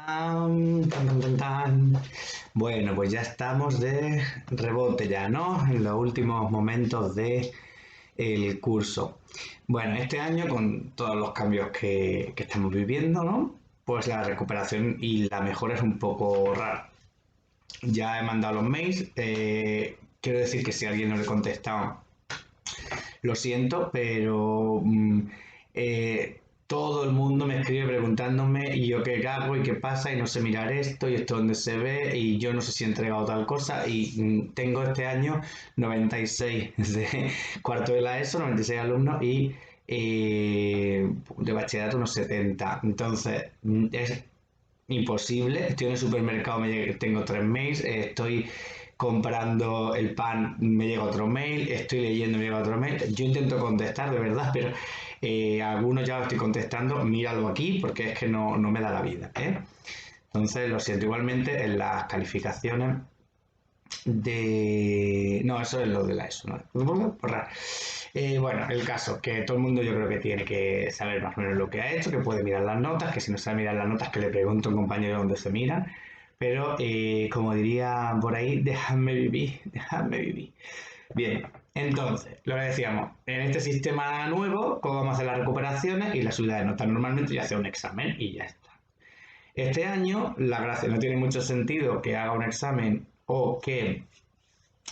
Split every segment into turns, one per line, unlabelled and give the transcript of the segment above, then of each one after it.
Tan. Bueno, pues ya estamos de rebote ya, ¿no? En los últimos momentos de el curso. Bueno, este año con todos los cambios que estamos viviendo, ¿no? Pues la recuperación y la mejora es un poco rara. Ya he mandado los mails. Quiero decir que si a alguien no le he contestado, lo siento, pero todo el mundo me escribe preguntándome y yo qué hago y qué pasa y no sé mirar esto y esto dónde se ve y yo no sé si he entregado tal cosa y tengo este año 96 de cuarto de la ESO, 96 alumnos y de bachillerato unos 70. Entonces es imposible. Estoy en el supermercado, tengo 3 mails, estoy comprando el pan, me llega otro mail, estoy leyendo, me llega otro mail. Yo intento contestar de verdad, pero algunos ya lo estoy contestando, míralo aquí porque es que no me da la vida, ¿eh? Entonces, lo siento. Igualmente en las calificaciones de... No, eso es lo de la ESO, ¿no? Borrar. Bueno, el caso, que todo el mundo yo creo que tiene que saber más o menos lo que ha hecho, que puede mirar las notas, que si no sabe mirar las notas, que le pregunte a un compañero dónde se miran. Pero, como diría por ahí, dejadme vivir, dejadme vivir. Bien, entonces, lo que decíamos, en este sistema nuevo, ¿cómo vamos a hacer las recuperaciones y la subida de notas? Normalmente yo hacía un examen y ya está. Este año, la gracia no tiene mucho sentido que haga un examen o que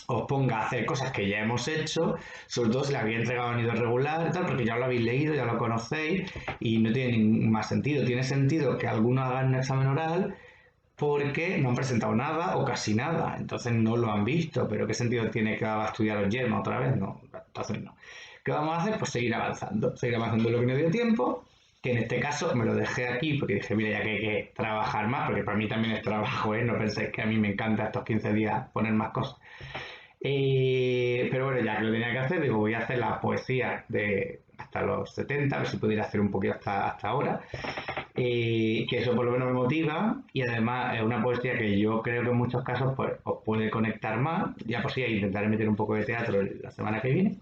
os ponga a hacer cosas que ya hemos hecho, sobre todo si la habéis entregado a nivel regular y tal, porque ya lo habéis leído, ya lo conocéis y no tiene ningún más sentido. Tiene sentido que algunos hagan un examen oral porque no han presentado nada o casi nada, entonces no lo han visto, pero ¿qué sentido tiene que va a estudiar los yerma otra vez? No, entonces no. ¿Qué vamos a hacer? Pues seguir avanzando lo que no dio tiempo, que en este caso me lo dejé aquí porque dije, mira, ya que hay que trabajar más, porque para mí también es trabajo, ¿eh? No penséis que a mí me encanta estos 15 días poner más cosas. Pero bueno, ya que lo tenía que hacer, digo, voy a hacer la poesía de hasta los 70, a ver si pudiera hacer un poquito hasta ahora, que eso por lo menos me motiva y además es una poesía que yo creo que en muchos casos pues, os puede conectar más. Ya pues sí, intentaré meter un poco de teatro la semana que viene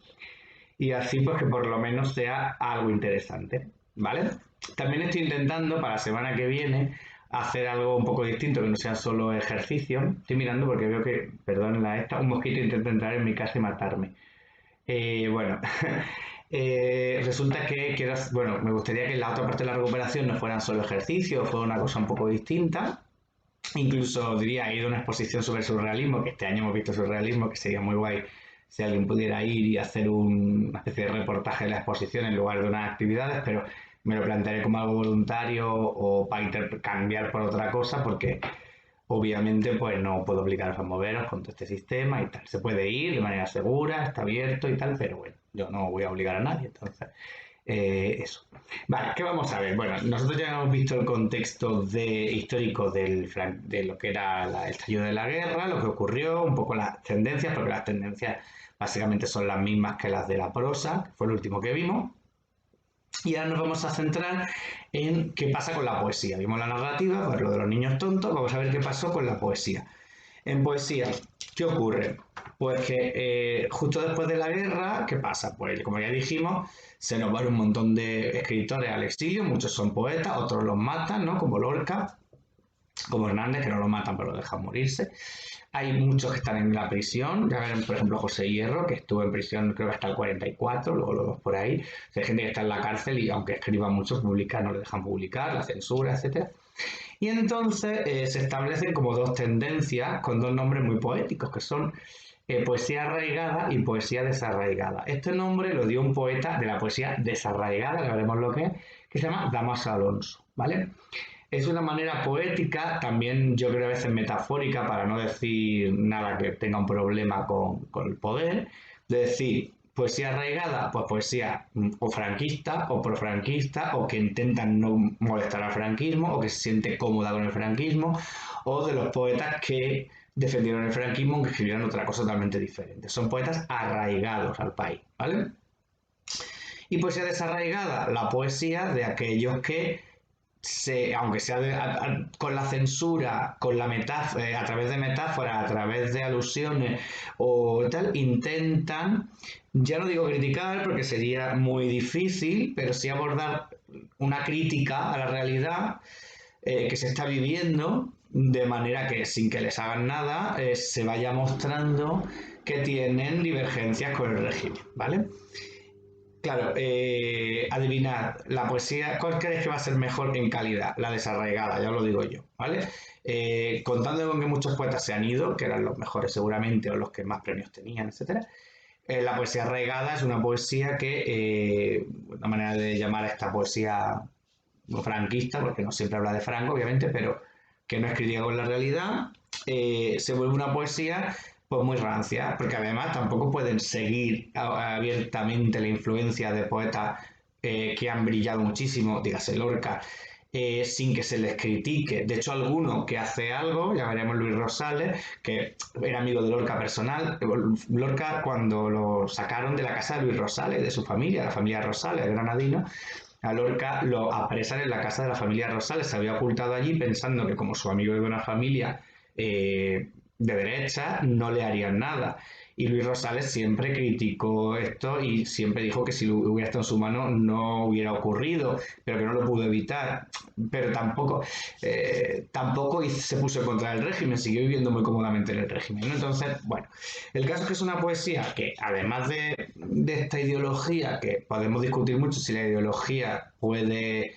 y así pues que por lo menos sea algo interesante, ¿vale? También estoy intentando para la semana que viene hacer algo un poco distinto, que no sea solo ejercicio. Estoy mirando porque veo que, perdón, un mosquito intenta entrar en mi casa y matarme. Bueno, resulta que quiero, bueno, me gustaría que la otra parte de la recuperación no fueran solo ejercicios, fuera una cosa un poco distinta. Incluso diría, he ido a una exposición sobre surrealismo, que este año hemos visto surrealismo, que sería muy guay si alguien pudiera ir y hacer una especie de reportaje de la exposición en lugar de unas actividades, pero me lo plantearé como algo voluntario o para cambiar por otra cosa, porque obviamente pues no puedo obligaros a moveros con todo este sistema y tal. Se puede ir de manera segura, está abierto y tal, pero bueno, yo no voy a obligar a nadie, entonces eso. Vale, ¿qué vamos a ver? Bueno, nosotros ya hemos visto el contexto histórico de lo que era el estallido de la guerra, lo que ocurrió, un poco las tendencias, porque las tendencias básicamente son las mismas que las de la prosa, que fue el último que vimos. Y ahora nos vamos a centrar en qué pasa con la poesía. Vimos la narrativa, pues lo de los niños tontos, vamos a ver qué pasó con la poesía. En poesía, ¿qué ocurre? Pues que justo después de la guerra, ¿qué pasa? Pues como ya dijimos, se nos van un montón de escritores al exilio, muchos son poetas, otros los matan, ¿no? Como Lorca, como Hernández, que no lo matan pero lo dejan morirse. Hay muchos que están en la prisión, ya ven, por ejemplo, José Hierro, que estuvo en prisión creo que hasta el 44, luego lo dos por ahí. O sea, hay gente que está en la cárcel y aunque escriba mucho, publica, no le dejan publicar, la censura, etcétera. Y entonces se establecen como dos tendencias con dos nombres muy poéticos, que son poesía arraigada y poesía desarraigada. Este nombre lo dio un poeta de la poesía desarraigada, que veremos lo que se llama Damaso Alonso, ¿vale? Es una manera poética, también yo creo a veces metafórica, para no decir nada que tenga un problema con el poder, de decir poesía arraigada, pues poesía o franquista o profranquista, o que intentan no molestar al franquismo, o que se siente cómoda con el franquismo, o de los poetas que defendieron el franquismo, aunque escribieron otra cosa totalmente diferente. Son poetas arraigados al país, ¿vale? Y poesía desarraigada, la poesía de aquellos que aunque sea con la censura, con la metáfora, a través de metáforas, a través de alusiones o tal, intentan, ya no digo criticar porque sería muy difícil, pero sí abordar una crítica a la realidad que se está viviendo, de manera que sin que les hagan nada, se vaya mostrando que tienen divergencias con el régimen, ¿vale? Claro, adivinad, la poesía, ¿cuál crees que va a ser mejor en calidad? La desarraigada, ya os lo digo yo, ¿vale? Contando con que muchos poetas se han ido, que eran los mejores seguramente, o los que más premios tenían, etcétera. La poesía arraigada es una poesía que, una manera de llamar a esta poesía no franquista, porque no siempre habla de Franco, obviamente, pero que no es crítica con la realidad, se vuelve una poesía pues muy rancia, porque además tampoco pueden seguir abiertamente la influencia de poetas que han brillado muchísimo, dígase Lorca, sin que se les critique. De hecho, alguno que hace algo, ya veremos Luis Rosales, que era amigo de Lorca personal. Lorca, cuando lo sacaron de la casa de Luis Rosales, de su familia, la familia Rosales, el granadino, a Lorca lo apresan en la casa de la familia Rosales, se había ocultado allí pensando que como su amigo de una familia de derecha no le harían nada. Y Luis Rosales siempre criticó esto y siempre dijo que si hubiera estado en su mano no hubiera ocurrido, pero que no lo pudo evitar. Pero tampoco se puso contra el régimen, siguió viviendo muy cómodamente en el régimen, ¿no? Entonces, bueno, el caso es que es una poesía que, además de esta ideología, que podemos discutir mucho si la ideología puede,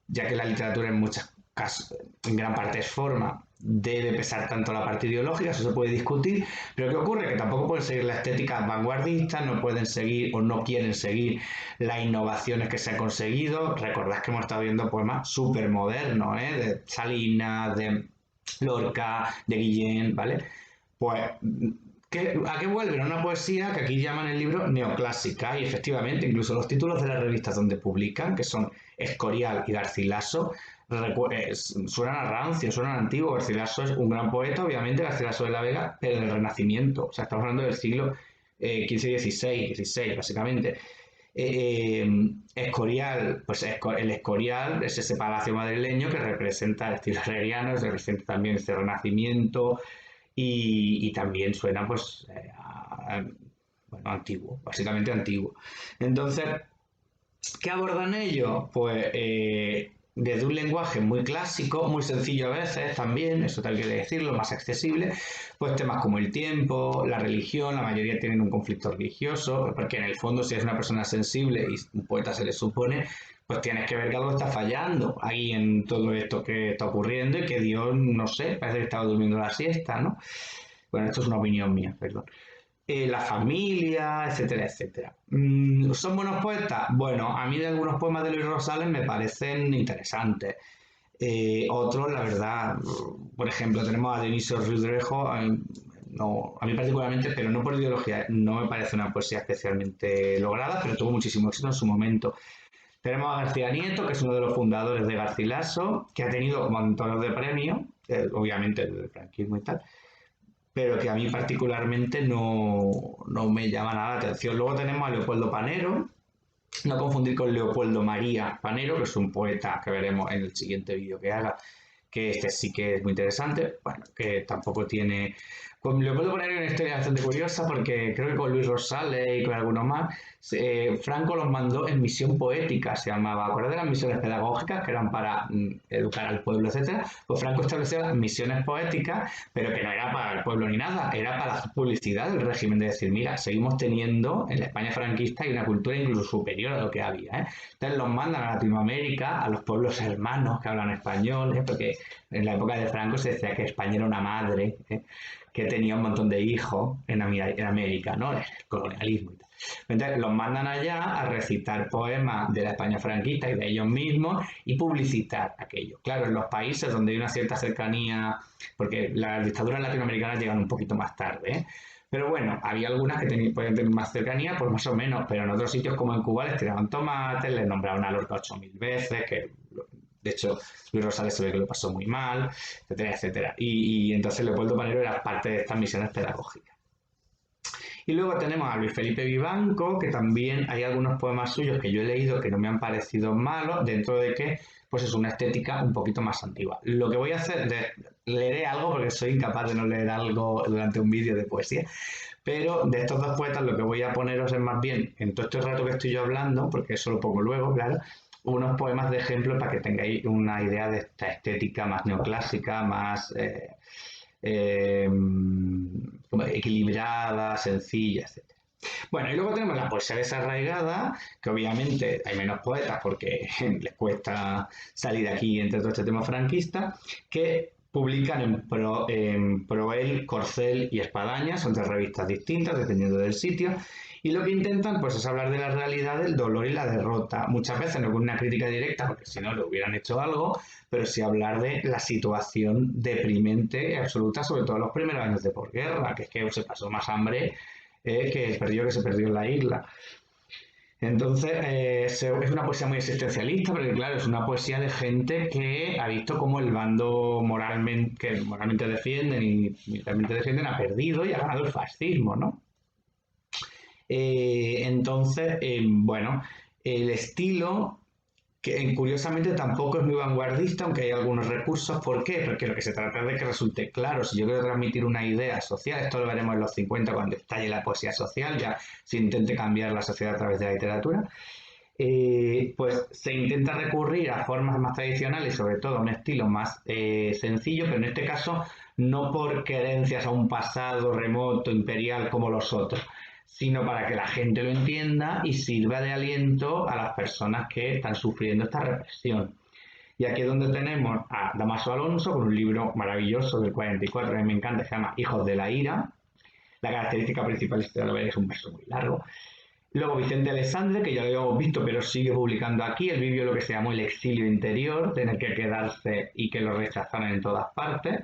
ya que la literatura en muchos casos, en gran parte es forma, debe pesar tanto la parte ideológica, eso se puede discutir, pero ¿qué ocurre? Que tampoco pueden seguir la estética vanguardista, no pueden seguir o no quieren seguir las innovaciones que se han conseguido. Recordad que hemos estado viendo poemas súper modernos, de Salinas, de Lorca, de Guillén, ¿vale? Pues ¿a qué vuelven? A una poesía que aquí llaman el libro neoclásica y efectivamente incluso los títulos de las revistas donde publican, que son Escorial y Garcilaso, suenan a rancio, suenan a antiguo. Garcilaso es un gran poeta, obviamente, Garcilaso de la Vega, pero del Renacimiento. O sea, estamos hablando del siglo XV-XVI, básicamente. Escorial, pues el Escorial es ese palacio madrileño que representa el estilo herreriano, representa también este Renacimiento y también suena pues bueno, antiguo, básicamente antiguo. Entonces, ¿qué abordan ellos? Pues desde un lenguaje muy clásico, muy sencillo a veces también, eso tal que decirlo, más accesible, pues temas como el tiempo, la religión, la mayoría tienen un conflicto religioso, porque en el fondo si es una persona sensible y un poeta se le supone, pues tienes que ver que algo está fallando ahí en todo esto que está ocurriendo y que Dios, no sé, parece que estaba durmiendo la siesta, ¿no? Bueno, esto es una opinión mía, perdón. La familia, etcétera, etcétera. ¿Son buenos poetas? Bueno, a mí de algunos poemas de Luis Rosales me parecen interesantes. Otros, la verdad, por ejemplo, tenemos a Dionisio Ridrejo, no, a mí particularmente, pero no por ideología, no me parece una poesía especialmente lograda, pero tuvo muchísimo éxito en su momento. Tenemos a García Nieto, que es uno de los fundadores de Garcilaso, que ha tenido montones de premios, obviamente del franquismo y tal, pero que a mí particularmente no me llama nada la atención. Luego tenemos a Leopoldo Panero, no confundir con Leopoldo María Panero, que es un poeta que veremos en el siguiente vídeo que haga, que este sí que es muy interesante, bueno, que tampoco tiene... Con Leopoldo Panero hay una historia bastante curiosa porque creo que con Luis Rosales y con algunos más, Franco los mandó en misión poética, se llamaba, ¿acuerdas de las misiones pedagógicas que eran para educar al pueblo, etcétera? Pues Franco estableció las misiones poéticas, pero que no era para el pueblo ni nada, era para la publicidad del régimen, de decir, mira, seguimos teniendo en la España franquista y una cultura incluso superior a lo que había, ¿eh? Entonces los mandan a Latinoamérica, a los pueblos hermanos que hablan español, porque en la época de Franco se decía que España era una madre, que tenía un montón de hijos en América, ¿no? El colonialismo y tal. Entonces los mandan allá a recitar poemas de la España franquista y de ellos mismos y publicitar aquello. Claro, en los países donde hay una cierta cercanía, porque las dictaduras latinoamericanas llegan un poquito más tarde, ¿eh? Pero bueno, había algunas que podían tener más cercanía, pues más o menos, pero en otros sitios como en Cuba les tiraban tomates, les nombraban a Lorca 8000 veces, que de hecho Luis Rosales se ve que lo pasó muy mal, etcétera, etcétera. Y entonces Leopoldo Panero era parte de estas misiones pedagógicas. Y luego tenemos a Luis Felipe Vivanco, que también hay algunos poemas suyos que yo he leído que no me han parecido malos, dentro de que pues es una estética un poquito más antigua. Lo que voy a hacer, leeré algo porque soy incapaz de no leer algo durante un vídeo de poesía, pero de estos dos poetas lo que voy a poneros es más bien, en todo este rato que estoy yo hablando, porque eso lo pongo luego, claro, unos poemas de ejemplo para que tengáis una idea de esta estética más neoclásica, más eh, como equilibrada, sencilla, etc. Bueno, y luego tenemos la poesía desarraigada, que obviamente hay menos poetas porque les cuesta salir aquí entre todo este tema franquista, que publican en Proel, Corcel y Espadaña, son tres revistas distintas dependiendo del sitio, y lo que intentan pues es hablar de la realidad, del dolor y la derrota. Muchas veces no con una crítica directa, porque si no le hubieran hecho algo, pero sí hablar de la situación deprimente y absoluta, sobre todo en los primeros años de posguerra, que es que se pasó más hambre que se perdió en la isla. Entonces, es una poesía muy existencialista, porque claro, es una poesía de gente que ha visto cómo el bando que moralmente defienden y militarmente defienden ha perdido y ha ganado el fascismo, ¿no? Entonces, bueno, el estilo, que curiosamente tampoco es muy vanguardista, aunque hay algunos recursos. ¿Por qué? Porque lo que se trata es de que resulte claro. Si yo quiero transmitir una idea social, esto lo veremos en los 50 cuando estalle la poesía social, ya se intente cambiar la sociedad a través de la literatura, pues se intenta recurrir a formas más tradicionales, sobre todo a un estilo más sencillo, pero en este caso no por querencias a un pasado remoto, imperial como los otros, sino para que la gente lo entienda y sirva de aliento a las personas que están sufriendo esta represión. Y aquí es donde tenemos a Dámaso Alonso con un libro maravilloso del 44, a mí me encanta, se llama Hijos de la Ira. La característica principal es un verso muy largo. Luego Vicente Alessandre, que ya lo habíamos visto, pero sigue publicando aquí. Él vivió lo que se llamó el exilio interior, tener que quedarse y que lo rechazaran en todas partes.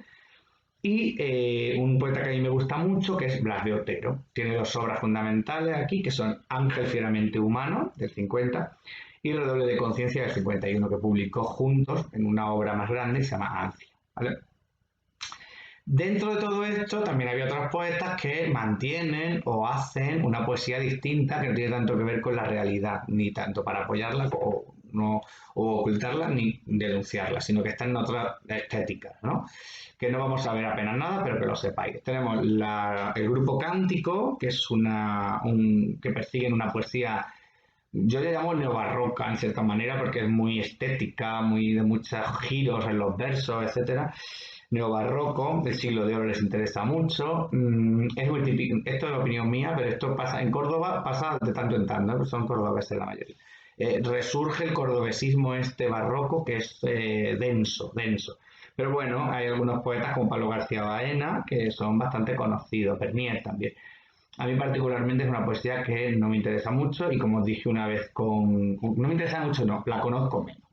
Y un poeta que a mí me gusta mucho, que es Blas de Otero. Tiene dos obras fundamentales aquí, que son Ángel fieramente humano, del 50, y Redoble de conciencia, del 51, que publicó juntos en una obra más grande que se llama Ansia. ¿Vale? Dentro de todo esto también había otros poetas que mantienen o hacen una poesía distinta que no tiene tanto que ver con la realidad, ni tanto para apoyarla o ocultarla ni denunciarla, sino que está en otras estéticas, ¿no? Que no vamos a ver apenas nada, pero que lo sepáis. Tenemos el grupo Cántico, que es que persiguen una poesía, yo le llamo neobarroca en cierta manera, porque es muy estética, muy de muchos giros en los versos, etcétera. Neobarroco, del siglo de oro les interesa mucho. Es muy típico, esto es opinión mía, pero esto pasa en Córdoba, pasa de tanto en tanto, ¿no? Son cordobeses la mayoría. Resurge el cordobesismo este barroco que es denso, denso. Pero bueno, hay algunos poetas como Pablo García Baena que son bastante conocidos, Bernier también. A mí particularmente es una poesía que no me interesa mucho y como os dije una vez no me interesa mucho, no, la conozco menos.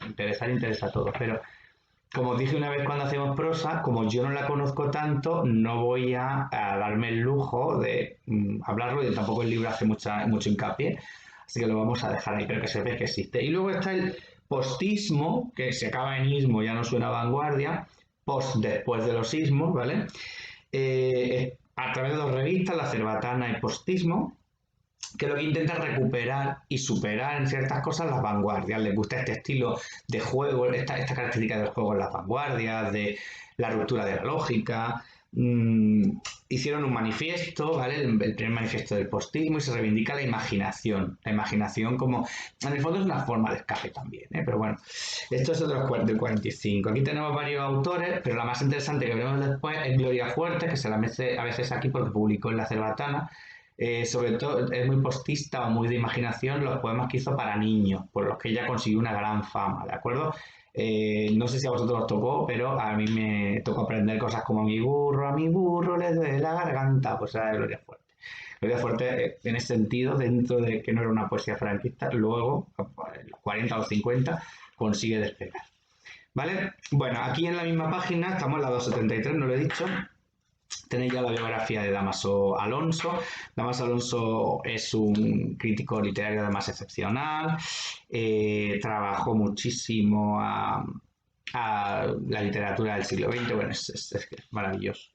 Interesa a todos, pero como os dije una vez cuando hacemos prosa, como yo no la conozco tanto, no voy a darme el lujo de hablarlo y tampoco el libro hace mucho hincapié, así que lo vamos a dejar ahí, pero que sepáis que existe. Y luego está el postismo, que se acaba en ismo, ya no suena a vanguardia, post después de los ismos, ¿vale? A través de dos revistas, La Cerbatana y Postismo, que lo que intenta es recuperar y superar en ciertas cosas las vanguardias. Les gusta este estilo de juego, esta característica del juego en las vanguardias, de la ruptura de la lógica. Hicieron un manifiesto, ¿vale? El primer manifiesto del postismo, y se reivindica la imaginación. La imaginación como, en el fondo es una forma de escape también, ¿eh? Pero bueno, esto es otro del 45. Aquí tenemos varios autores, pero la más interesante que veremos después es Gloria Fuerte, que se la mete a veces aquí porque publicó en La Cerbatana. Sobre todo es muy postista o muy de imaginación los poemas que hizo para niños, por los que ella consiguió una gran fama, ¿de acuerdo? No sé si a vosotros os tocó, pero a mí me tocó aprender cosas como a mi burro le duele la garganta, pues era de Gloria Fuerte. Gloria Fuerte, en ese sentido, dentro de que no era una poesía franquista, luego, en los 40 o 50, consigue despegar. ¿Vale? Bueno, aquí en la misma página, estamos en la 273, no lo he dicho, tenéis ya la biografía de Dámaso Alonso. Dámaso Alonso es un crítico literario además excepcional, trabajó muchísimo a la literatura del siglo XX, bueno, es maravilloso.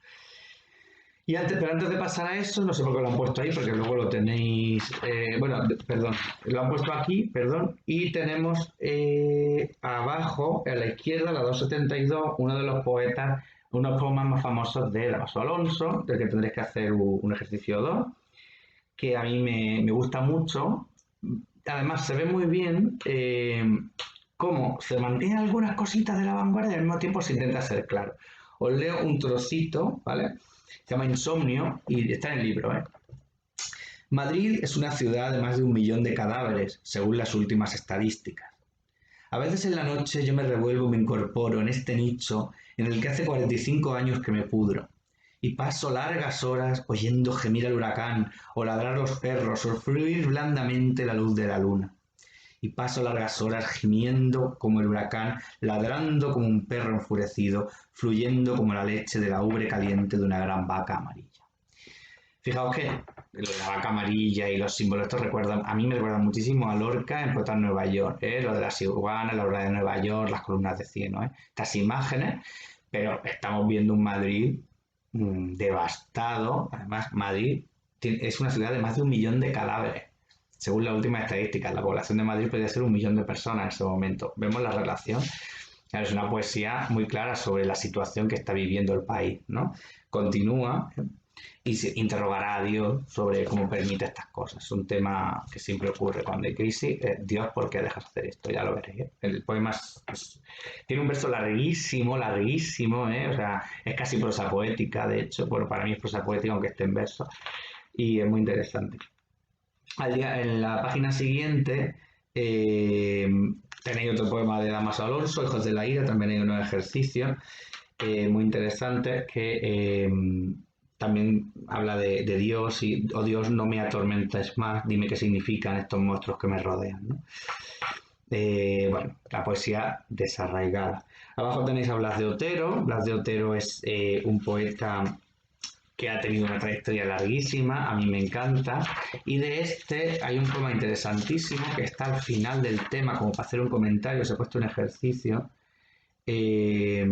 Pero antes de pasar a eso, no sé por qué lo han puesto ahí, porque luego lo tenéis, perdón, lo han puesto aquí, perdón, y tenemos abajo, a la izquierda, la 272, uno de los poetas, unos poemas más famosos de Dámaso Alonso, del que tendréis que hacer un ejercicio 2, que a mí me gusta mucho, además se ve muy bien cómo se mantienen algunas cositas de la vanguardia y al mismo tiempo se intenta ser claro. Os leo un trocito, ¿vale? Se llama Insomnio y está en el libro, ¿eh? Madrid es una ciudad de más de 1 millón de cadáveres, según las últimas estadísticas. A veces en la noche yo me revuelvo y me incorporo en este nicho en el que hace 45 años que me pudro. Y paso largas horas oyendo gemir al huracán o ladrar los perros o fluir blandamente la luz de la luna. Y paso largas horas gimiendo como el huracán, ladrando como un perro enfurecido, fluyendo como la leche de la ubre caliente de una gran vaca amarilla. Fijaos que la vaca amarilla y los símbolos estos recuerdan, a mí me recuerdan muchísimo a Lorca en Poeta en Nueva York, ¿eh? Lo de las iguanas, la obra de Nueva York, las columnas de cieno, ¿eh? Estas imágenes, pero estamos viendo un Madrid devastado. Además, Madrid es una ciudad de más de 1 millón de cadáveres. Según la última estadística, la población de Madrid podría ser 1 millón de personas en ese momento. Vemos la relación. Claro, es una poesía muy clara sobre la situación que está viviendo el país, ¿no? Continúa y se interrogará a Dios sobre cómo permite estas cosas. Es un tema que siempre ocurre cuando hay crisis. Dios, ¿por qué dejas hacer esto? Ya lo veréis, ¿eh? El poema tiene un verso larguísimo, larguísimo, ¿eh? O sea, es casi prosa poética, de hecho. Bueno, para mí es prosa poética, aunque esté en verso. Y es muy interesante. En la página siguiente eh, tenéis otro poema de Damaso Alonso, Hijos de la Ira, también hay unos ejercicios muy interesantes que también habla de Dios y, oh Dios, no me atormentes más, dime qué significan estos monstruos que me rodean, ¿no? Bueno, la poesía desarraigada. Abajo tenéis a Blas de Otero. Blas de Otero es un poeta que ha tenido una trayectoria larguísima, a mí me encanta, y de este hay un poema interesantísimo que está al final del tema, como para hacer un comentario, se ha puesto un ejercicio, eh,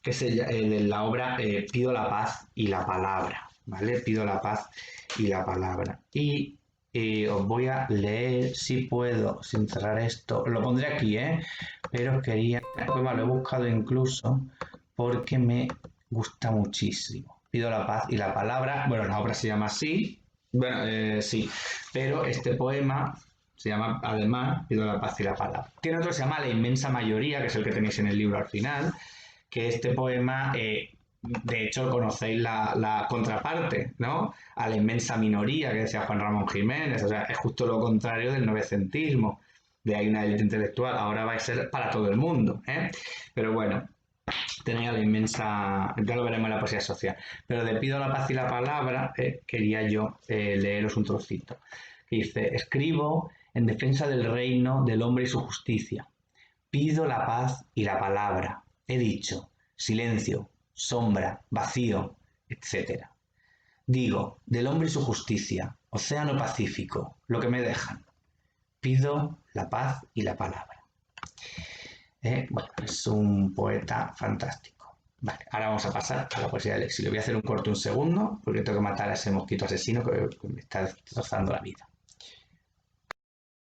que es de la obra Pido la paz y la palabra, ¿vale? Pido la paz y la palabra. Y os voy a leer, si puedo, sin cerrar esto, lo pondré aquí, ¿eh? Pero quería, el poema lo he buscado incluso porque me gusta muchísimo. Pido la paz y la palabra, bueno, la obra se llama así, bueno, sí, pero este poema se llama, además, Pido la paz y la palabra. Tiene otro que se llama La inmensa mayoría, que es el que tenéis en el libro al final, que este poema, de hecho, conocéis la contraparte, ¿no? A la inmensa minoría que decía Juan Ramón Jiménez, o sea, es justo lo contrario del novecentismo, de ahí una élite intelectual, ahora va a ser para todo el mundo, ¿eh? Pero bueno, tenéis a la inmensa, ya lo veremos en la poesía social, pero de Pido la paz y la palabra, quería yo leeros un trocito, que dice, escribo en defensa del reino, del hombre y su justicia. Pido la paz y la palabra. He dicho, silencio, sombra, vacío, etcétera. Digo, del hombre y su justicia, océano Pacífico, lo que me dejan. Pido la paz y la palabra. Bueno, es un poeta fantástico. Vale, ahora vamos a pasar a la poesía del exilio. Voy a hacer un corto un segundo porque tengo que matar a ese mosquito asesino que me está destrozando la vida.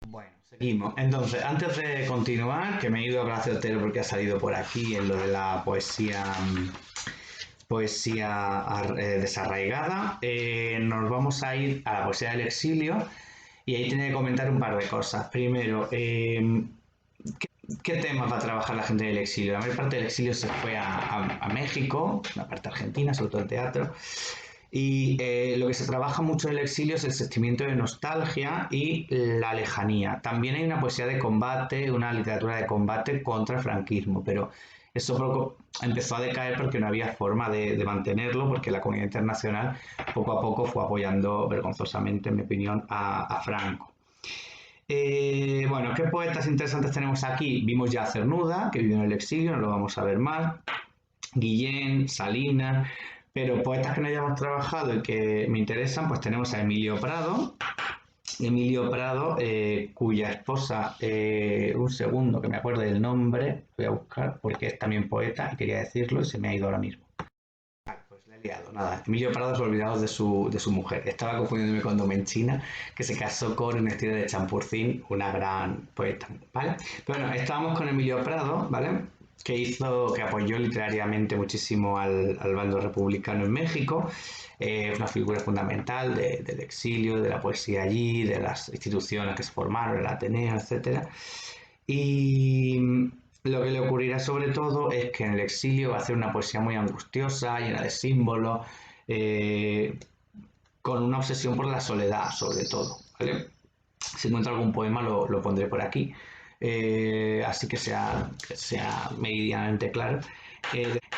Bueno, seguimos. Entonces, antes de continuar, que me he ido a Blas de Otero porque ha salido por aquí en lo de la poesía desarraigada, nos vamos a ir a la poesía del exilio y ahí tiene que comentar un par de cosas. Primero, ¿qué temas va a trabajar la gente del exilio? La mayor parte del exilio se fue a México, la parte argentina, sobre todo el teatro. Y lo que se trabaja mucho en el exilio es el sentimiento de nostalgia y la lejanía. También hay una poesía de combate, una literatura de combate contra el franquismo, pero eso poco empezó a decaer porque no había forma de mantenerlo, porque la comunidad internacional poco a poco fue apoyando vergonzosamente, en mi opinión, a Franco. Bueno, ¿qué poetas interesantes tenemos aquí? Vimos ya a Cernuda, que vivió en el exilio, no lo vamos a ver más. Guillén, Salinas, pero poetas que no hayamos trabajado y que me interesan, pues tenemos a Emilio Prado. Emilio Prado, cuya esposa, un segundo que me acuerdo del nombre, voy a buscar porque es también poeta y quería decirlo y se me ha ido ahora mismo. Pues le he liado, nada. Emilio Prado es olvidado de su mujer. Estaba confundiéndome con Domenchina, que se casó con Ernestina de Champurcín, una gran poeta, ¿vale? Pero bueno, estábamos con Emilio Prado, ¿vale? que apoyó literariamente muchísimo al bando republicano en México. Es una figura fundamental del exilio, de la poesía allí, de las instituciones que se formaron, el Ateneo, etcétera. Y lo que le ocurrirá sobre todo es que en el exilio va a hacer una poesía muy angustiosa, llena de símbolos, eh, con una obsesión por la soledad, sobre todo, ¿vale? Si encuentro algún poema lo pondré por aquí, así que sea meridianamente claro.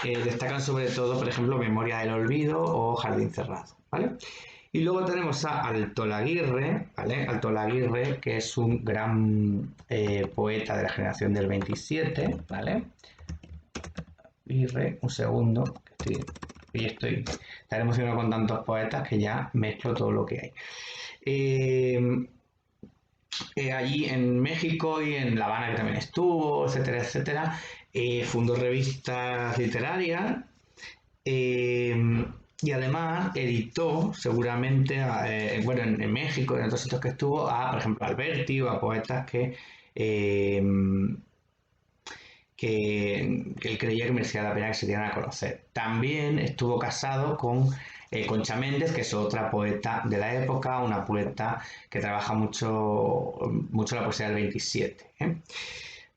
Destacan sobre todo, por ejemplo, Memoria del Olvido o Jardín Cerrado, ¿vale? Y luego tenemos a Alto Laguirre, ¿vale? Alto Laguirre, que es un gran poeta de la generación del 27, ¿vale? Laguirre, un segundo, estaré emocionado con tantos poetas que ya mezclo todo lo que hay. Allí en México y en La Habana, que también estuvo, etcétera, etcétera, fundó revistas literarias, eh, y además editó seguramente, bueno, en México y en otros sitios que estuvo, a, por ejemplo, a Alberti o a poetas eh, que él creía que merecía la pena que se dieran a conocer. También estuvo casado con Concha Méndez, que es otra poeta de la época, una poeta que trabaja mucho la poesía del 27.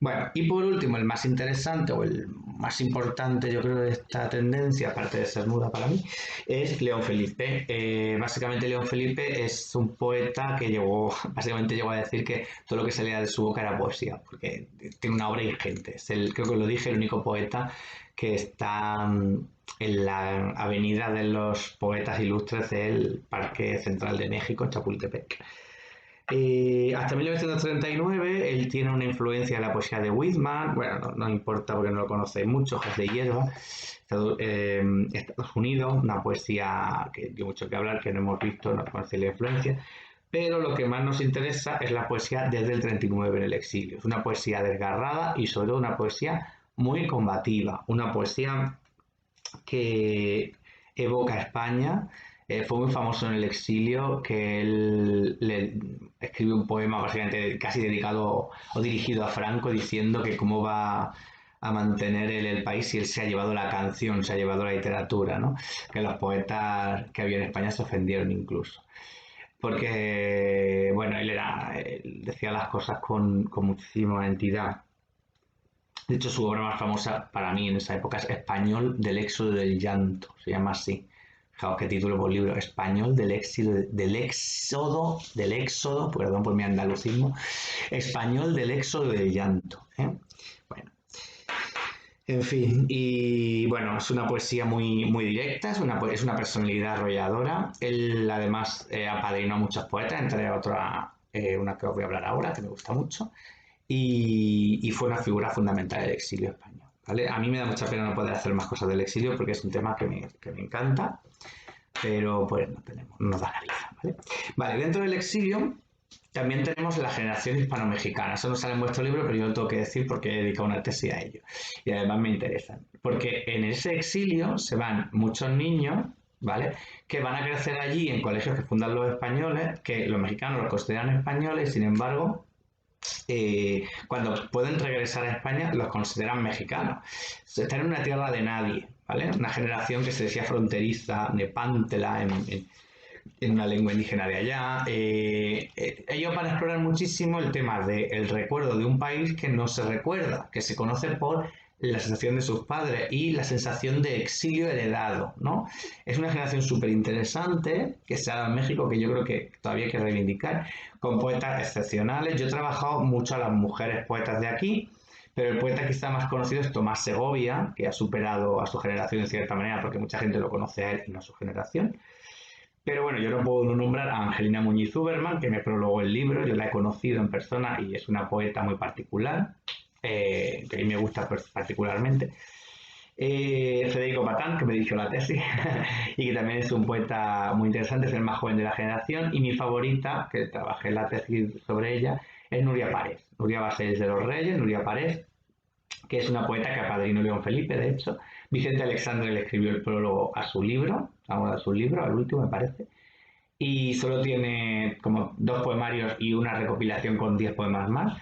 Bueno, y por último, el más interesante o el más importante, yo creo, de esta tendencia, aparte de ser muda para mí, es León Felipe. Básicamente, León Felipe es un poeta que básicamente llegó a decir que todo lo que salía de su boca era poesía, porque tiene una obra ingente. Creo que lo dije, el único poeta que está en la avenida de los poetas ilustres del Parque Central de México, en Chapultepec. Hasta 1939 él tiene una influencia en la poesía de Whitman, bueno, no importa porque no lo conocéis mucho, Hojas de Hierba, Estados Unidos, una poesía que dio mucho que hablar, que no hemos visto, no conocéis la influencia, pero lo que más nos interesa es la poesía desde el 39 en el exilio. Es una poesía desgarrada y sobre todo una poesía muy combativa, una poesía que evoca a España. Fue muy famoso en el exilio, que él le escribió un poema básicamente casi dedicado o dirigido a Franco, diciendo que cómo va a mantener él el país si él se ha llevado la canción, se ha llevado la literatura, ¿no? Que los poetas que había en España se ofendieron incluso. Porque, bueno, él decía las cosas con muchísima entidad. De hecho, su obra más famosa para mí en esa época es Español del éxodo del llanto, se llama así. Fijaos qué título por libro, Español del éxodo, perdón por mi andalucismo, Español del éxodo del llanto. Bueno, en fin, y bueno, es una poesía muy directa, es una personalidad arrolladora. Él además apadrinó a muchos poetas, entre otras una que os voy a hablar ahora, que me gusta mucho, y fue una figura fundamental del exilio español. ¿Vale? A mí me da mucha pena no poder hacer más cosas del exilio porque es un tema que me encanta, pero pues no nos da la vida. ¿Vale? Vale, dentro del exilio también tenemos la generación hispano-mexicana. Eso no sale en vuestro libro, pero yo lo tengo que decir porque he dedicado una tesis a ello. Y además me interesan. Porque en ese exilio se van muchos niños, ¿vale? Que van a crecer allí en colegios que fundan los españoles, que los mexicanos los consideran españoles, sin embargo, cuando pueden regresar a España los consideran mexicanos. Están en una tierra de nadie, ¿vale? Una generación que se decía fronteriza, nepántela, en una lengua indígena de allá. Ellos van a explorar muchísimo el tema del recuerdo de un país que no se recuerda, que se conoce por la sensación de sus padres y la sensación de exilio heredado, ¿no? Es una generación súper interesante que se ha dado en México, que yo creo que todavía hay que reivindicar, con poetas excepcionales. Yo he trabajado mucho a las mujeres poetas de aquí, pero el poeta quizá más conocido es Tomás Segovia, que ha superado a su generación en cierta manera, porque mucha gente lo conoce a él y no a su generación. Pero bueno, yo no puedo no nombrar a Angelina Muñiz Uberman, que me prologó el libro, yo la he conocido en persona y es una poeta muy particular, que a mí me gusta particularmente. Federico Patán, que me dirigió la tesis, y que también es un poeta muy interesante, es el más joven de la generación, y mi favorita, que trabajé la tesis sobre ella, es Nuria Párez. Nuria Basells de los Reyes, Nuria Párez, que es una poeta que apadrinó León Felipe, de hecho. Vicente Alexandre le escribió el prólogo a su libro, al último me parece, y solo tiene como 2 poemarios y una recopilación con 10 poemas más.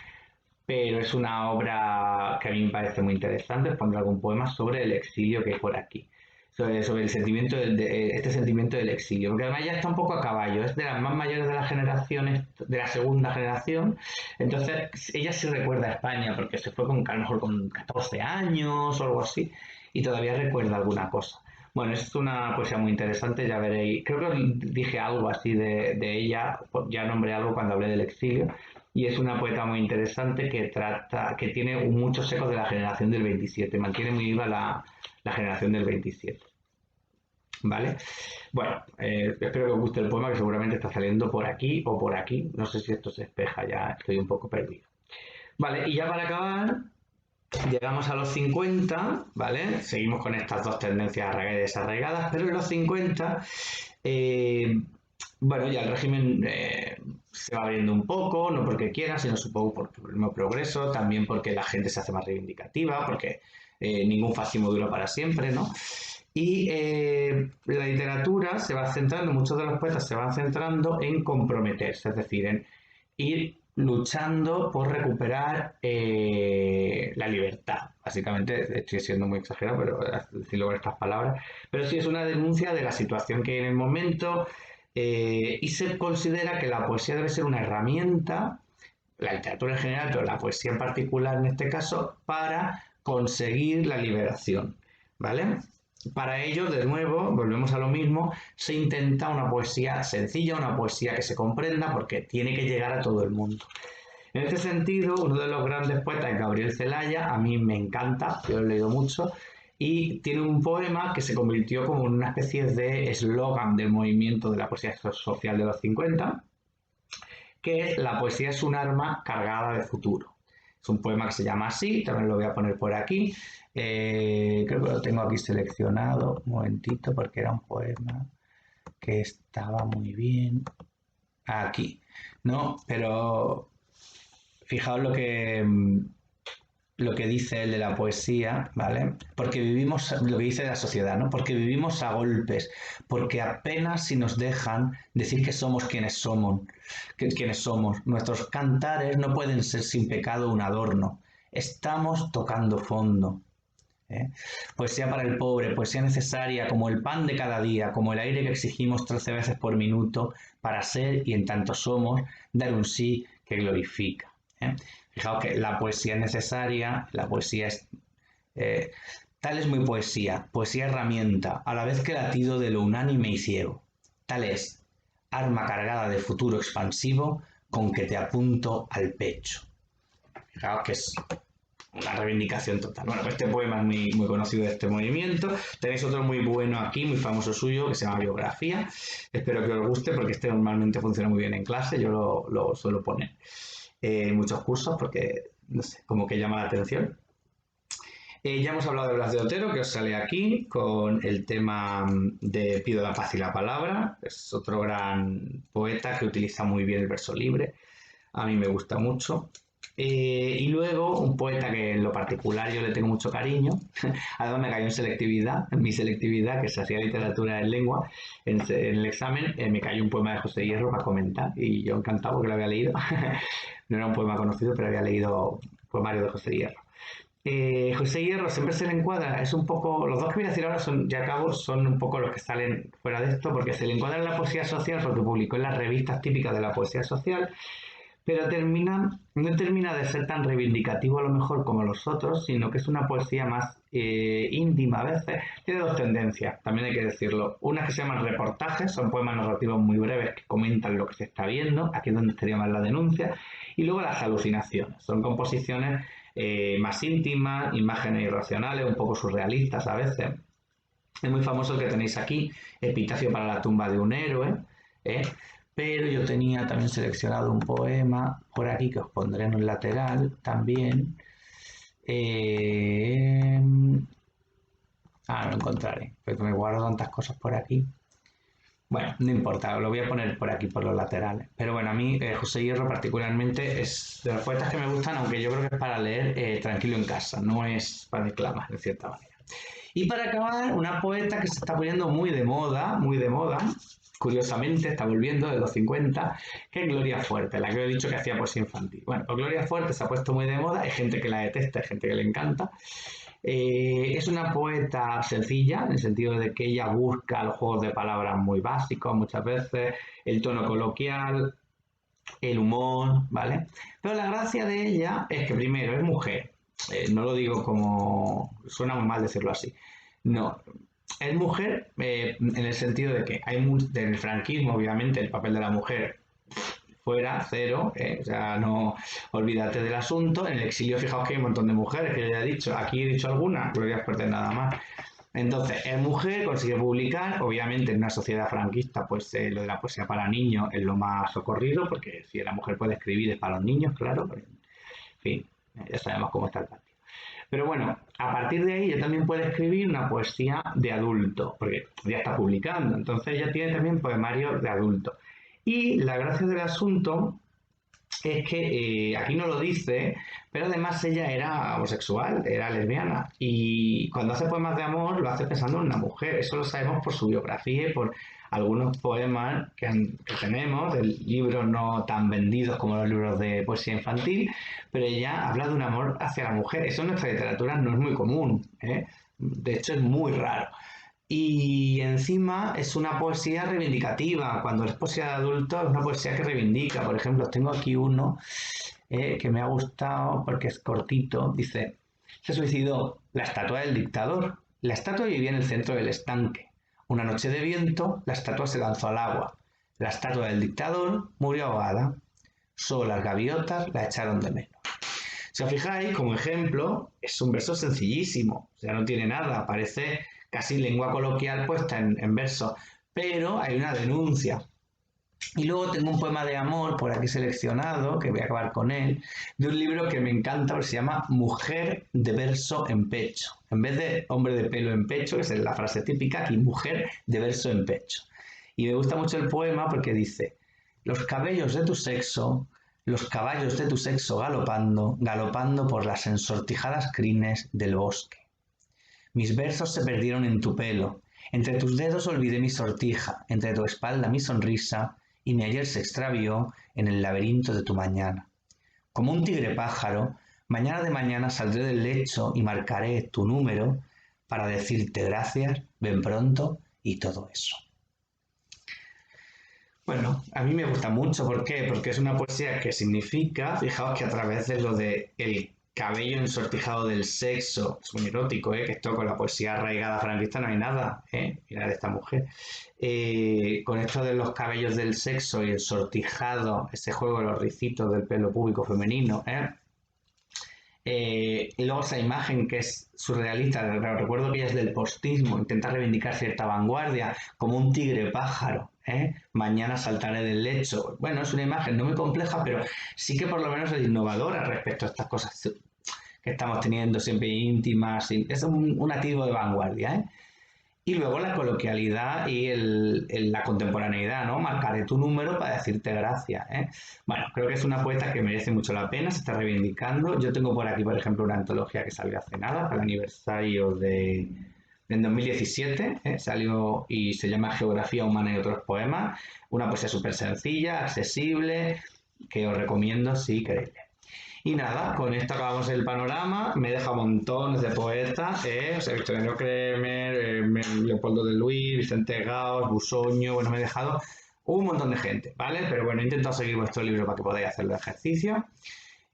pero es una obra que a mí me parece muy interesante. Os pondré algún poema sobre el exilio que hay por aquí, sobre el sentimiento este sentimiento del exilio, porque además ya está un poco a caballo, es de las más mayores de las generaciones, de la segunda generación, entonces ella sí recuerda a España, porque se fue con, a lo mejor con 14 años o algo así, y todavía recuerda alguna cosa. Bueno, es una poesía muy interesante, ya veréis. Creo que dije algo así de ella, ya nombré algo cuando hablé del exilio, y es una poeta muy interesante que trata, que tiene muchos ecos de la generación del 27, mantiene muy viva la generación del 27. ¿Vale? Bueno, espero que os guste el poema que seguramente está saliendo por aquí o por aquí. No sé si esto se espeja, ya estoy un poco perdido. Vale, y ya para acabar, llegamos a los 50, ¿vale? Seguimos con estas dos tendencias arraigadas y desarraigadas, pero en los 50, eh, bueno, ya el régimen se va abriendo un poco, no porque quiera, sino supongo por el mismo progreso, también porque la gente se hace más reivindicativa, porque ningún fascismo dura para siempre, ¿no? Y la literatura se va centrando, muchos de los poetas se van centrando en comprometerse, es decir, en ir luchando por recuperar la libertad. Básicamente, estoy siendo muy exagerado, pero decirlo con estas palabras, pero sí es una denuncia de la situación que hay en el momento y se considera que la poesía debe ser una herramienta, la literatura en general, pero la poesía en particular en este caso, para conseguir la liberación. ¿Vale? Para ello, de nuevo, volvemos a lo mismo, se intenta una poesía sencilla, una poesía que se comprenda, porque tiene que llegar a todo el mundo. En este sentido, uno de los grandes poetas es Gabriel Celaya, a mí me encanta, yo lo he leído mucho, y tiene un poema que se convirtió como en una especie de eslogan del movimiento de la poesía social de los 50, que es La poesía es un arma cargada de futuro. Es un poema que se llama así, también lo voy a poner por aquí. Creo que lo tengo aquí seleccionado, un momentito, porque era un poema que estaba muy bien. Aquí, ¿no? Pero fijaos lo que dice él de la poesía, ¿vale? Porque vivimos, lo que dice de la sociedad, ¿no? Porque vivimos a golpes, porque apenas si nos dejan decir que somos quienes somos, quienes somos. Nuestros cantares no pueden ser sin pecado un adorno. Estamos tocando fondo. ¿Eh? Poesía para el pobre, poesía necesaria como el pan de cada día, como el aire que exigimos 13 veces por minuto para ser y en tanto somos, dar un sí que glorifica. ¿Eh? Fijaos que la poesía es necesaria, la poesía es... Eh, tal es mi poesía, poesía herramienta, a la vez que latido de lo unánime y ciego. Tal es, arma cargada de futuro expansivo con que te apunto al pecho. Fijaos que es una reivindicación total. Bueno, pues este poema es muy, muy conocido de este movimiento. Tenéis otro muy bueno aquí, muy famoso suyo, que se llama Biografía. Espero que os guste porque este normalmente funciona muy bien en clase. Yo lo suelo poner en muchos cursos porque, no sé, como que llama la atención. Ya hemos hablado de Blas de Otero, que os sale aquí con el tema de Pido la paz y la palabra. Es otro gran poeta que utiliza muy bien el verso libre. A mí me gusta mucho. Y luego un poeta que en lo particular yo le tengo mucho cariño, además me cayó en mi selectividad, que se hacía literatura en lengua, en el examen me cayó un poema de José Hierro para comentar y yo encantado porque lo había leído. No era un poema conocido, pero había leído poemario de José Hierro. José Hierro siempre se le encuadra, es un poco, los dos que voy a decir ahora son, ya acabo, son un poco los que salen fuera de esto, porque se le encuadra en la poesía social porque publicó en las revistas típicas de la poesía social, pero no termina de ser tan reivindicativo a lo mejor como los otros, sino que es una poesía más íntima a veces. Tiene dos tendencias, también hay que decirlo. Una que se llaman reportajes, son poemas narrativos muy breves que comentan lo que se está viendo, aquí es donde estaría más la denuncia, y luego las alucinaciones, son composiciones más íntimas, imágenes irracionales, un poco surrealistas a veces. Es muy famoso el que tenéis aquí, Epitafio para la tumba de un héroe, ¿eh? Pero yo tenía también seleccionado un poema por aquí que os pondré en un lateral también. No lo encontraré, porque me guardo tantas cosas por aquí. Bueno, no importa, lo voy a poner por aquí, por los laterales. Pero bueno, a mí José Hierro particularmente es de los poetas que me gustan, aunque yo creo que es para leer tranquilo en casa, no es para declamar, de cierta manera. Y para acabar, una poeta que se está poniendo muy de moda, curiosamente, está volviendo de los 50, que es Gloria Fuerte, la que he dicho que hacía poesía infantil. Bueno, pues Gloria Fuerte se ha puesto muy de moda, hay gente que la detesta, hay gente que le encanta. Es una poeta sencilla, en el sentido de que ella busca los juegos de palabras muy básicos, muchas veces, el tono coloquial, el humor, ¿vale? Pero la gracia de ella es que primero es mujer, no lo digo como, suena muy mal decirlo así, no, es mujer en el sentido de que hay en el franquismo, obviamente, el papel de la mujer fuera, cero, o sea, no olvídate del asunto. En el exilio, fijaos que hay un montón de mujeres, que yo ya he dicho, aquí he dicho algunas, Gloria Fuerte nada más. Entonces, es mujer, consigue publicar, obviamente en una sociedad franquista, pues lo de la poesía para niños es lo más socorrido, porque si la mujer puede escribir es para los niños, claro, en fin, ya sabemos cómo está el partido. Pero bueno, a partir de ahí ella también puede escribir una poesía de adulto, porque ya está publicando, entonces ella tiene también poemarios de adulto. Y la gracia del asunto es que aquí no lo dice, pero además ella era homosexual, era lesbiana. Y cuando hace poemas de amor lo hace pensando en una mujer. Eso lo sabemos por su biografía y por algunos poemas que tenemos, de libros no tan vendidos como los libros de poesía infantil, pero ella habla de un amor hacia la mujer. Eso en nuestra literatura no es muy común, ¿eh? De hecho es muy raro. Y encima es una poesía reivindicativa. Cuando es poesía de adultos, es una poesía que reivindica. Por ejemplo, tengo aquí uno que me ha gustado porque es cortito. Dice, se suicidó la estatua del dictador. La estatua vivía en el centro del estanque. Una noche de viento, la estatua se lanzó al agua. La estatua del dictador murió ahogada. Solo las gaviotas la echaron de menos. Si os fijáis, como ejemplo, es un verso sencillísimo, o sea, no tiene nada, parece casi lengua coloquial puesta en verso, pero hay una denuncia. Y luego tengo un poema de amor por aquí seleccionado, que voy a acabar con él, de un libro que me encanta, que se llama Mujer de verso en pecho. En vez de hombre de pelo en pecho, que es la frase típica, aquí mujer de verso en pecho. Y me gusta mucho el poema porque dice, los cabellos de tu sexo, los caballos de tu sexo galopando, galopando por las ensortijadas crines del bosque. Mis versos se perdieron en tu pelo, entre tus dedos olvidé mi sortija, entre tu espalda mi sonrisa, y mi ayer se extravió en el laberinto de tu mañana. Como un tigre pájaro, mañana de mañana saldré del lecho y marcaré tu número para decirte gracias, ven pronto y todo eso. Bueno, a mí me gusta mucho, ¿por qué? Porque es una poesía que significa, fijaos que a través de lo de el cabello ensortijado del sexo, es muy erótico, ¿eh? Que esto con la poesía arraigada franquista no hay nada, ¿eh? Mirad esta mujer. Con esto de los cabellos del sexo y el sortijado, ese juego de los ricitos del pelo púbico femenino, ¿eh? Y luego esa imagen que es surrealista, recuerdo que ella es del postismo, intenta reivindicar cierta vanguardia, como un tigre pájaro, ¿eh? Mañana saltaré del lecho. Bueno, es una imagen no muy compleja, pero sí que por lo menos es innovadora respecto a estas cosas que estamos teniendo siempre íntimas. Es un atisbo de vanguardia, ¿eh? Y luego la coloquialidad y la contemporaneidad, ¿no? Marcaré tu número para decirte gracias, ¿eh? Bueno, creo que es una apuesta que merece mucho la pena, se está reivindicando. Yo tengo por aquí, por ejemplo, una antología que salió hace nada, para el aniversario del 2017, ¿eh? Salió y se llama Geografía Humana y otros poemas. Una poesía súper sencilla, accesible, que os recomiendo si queréis leer. Y nada, con esto acabamos el panorama. Me deja montones de poetas, o sea, Victoriano Kremer, Leopoldo de Luis, Vicente Gaos, Busoño, bueno, me he dejado un montón de gente, ¿vale? Pero bueno, he intentado seguir vuestro libro para que podáis hacer el ejercicio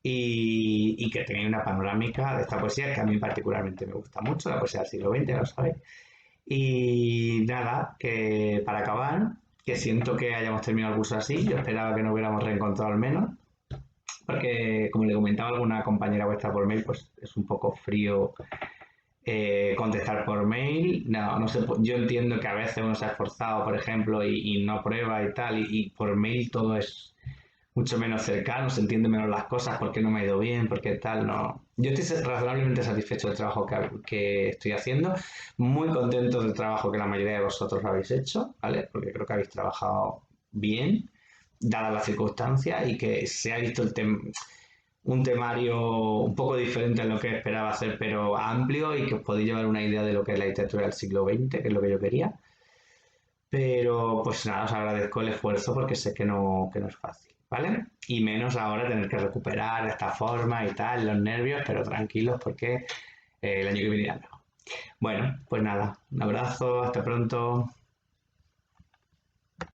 y que tengáis una panorámica de esta poesía que a mí particularmente me gusta mucho, la poesía del siglo XX, ya lo sabéis. Y nada, que para acabar, que siento que hayamos terminado el curso así, yo esperaba que nos hubiéramos reencontrado al menos porque como le comentaba a alguna compañera vuestra por mail, pues es un poco frío contestar por mail. No, no sé, yo entiendo que a veces uno se ha esforzado, por ejemplo, y no prueba y tal, y por mail todo es mucho menos cercano, se entiende menos las cosas, por qué no me ha ido bien, por qué tal, no. Yo estoy razonablemente satisfecho del trabajo que estoy haciendo, muy contento del trabajo que la mayoría de vosotros habéis hecho, ¿vale? Porque creo que habéis trabajado bien dadas las circunstancias y que se ha visto un temario un poco diferente a lo que esperaba hacer, pero amplio y que os podéis llevar una idea de lo que es la literatura del siglo XX, que es lo que yo quería. Pero pues nada, os agradezco el esfuerzo porque sé que no es fácil, ¿vale? Y menos ahora tener que recuperar de esta forma y tal, los nervios, pero tranquilos porque el año que viene irá mejor. Bueno, pues nada, un abrazo, hasta pronto.